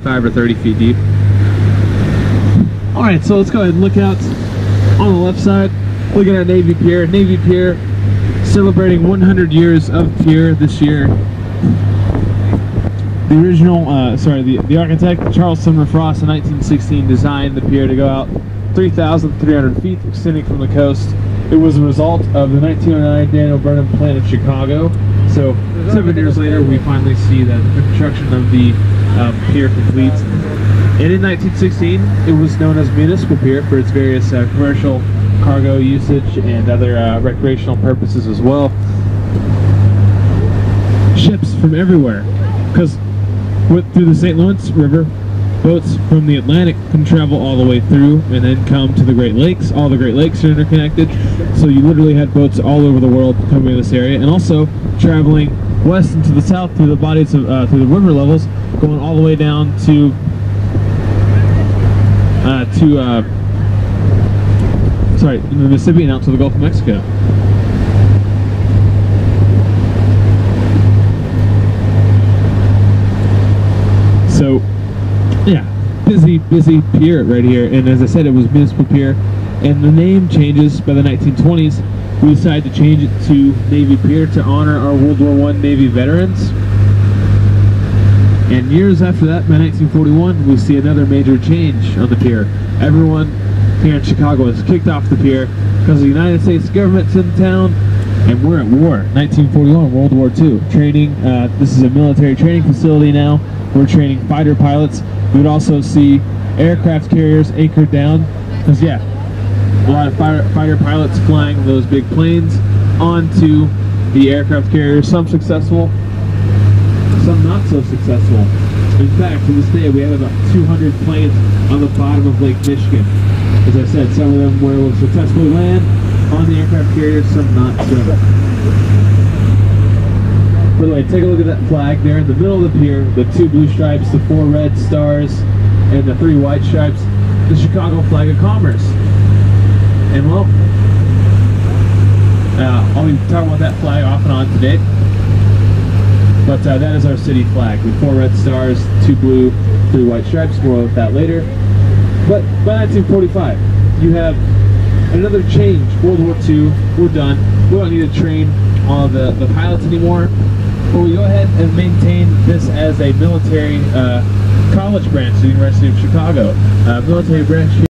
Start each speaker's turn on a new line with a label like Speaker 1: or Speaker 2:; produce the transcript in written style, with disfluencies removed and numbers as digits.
Speaker 1: 5 or 30 feet deep. All right, so let's go ahead and look out on the left side. Look at our Navy Pier. Navy Pier celebrating 100 years of pier this year. The original, the architect, Charles Sumner Frost, in 1916 designed the pier to go out 3,300 feet, extending from the coast. It was a result of the 1909 Daniel Burnham plan of Chicago. So 7 years later, we finally see that the construction of the pier complete. And in 1916, it was known as Municipal Pier for its various commercial cargo usage and other recreational purposes as well. Ships from everywhere, because through the St. Lawrence River, boats from the Atlantic can travel all the way through and then come to the Great Lakes. All the Great Lakes are interconnected, so you literally had boats all over the world coming to this area, and also traveling west and to the south through the bodies of through the river levels, going all the way down to the Mississippi and out to the Gulf of Mexico. So, yeah, busy pier right here. And as I said, it was Municipal Pier, and the name changes by the 1920s. We decided to change it to Navy Pier to honor our World War I Navy veterans. And years after that, by 1941, we see another major change on the pier. Everyone here in Chicago is kicked off the pier because the United States government's in town, and we're at war. 1941, World War II. Training, this is a military training facility now. We're training fighter pilots. We would also see aircraft carriers anchored down, because yeah, a lot of fighter pilots flying those big planes onto the aircraft carriers, some successful, some not so successful. In fact, to this day, we have about 200 planes on the bottom of Lake Michigan. As I said, some of them where we'll successfully land on the aircraft carriers, some not so. By the way, take a look at that flag there in the middle of the pier, the 2 blue stripes, the 4 red stars, and the 3 white stripes, the Chicago flag of commerce. And well, I'll be talking about that flag off and on today. But that is our city flag, with 4 red stars, 2 blue, 3 white stripes. More of that later. But by 1945, you have another change. World War II, we're done. We don't need to train all of the pilots anymore. But we go ahead and maintain this as a military college branch at the University of Chicago. Military branch here.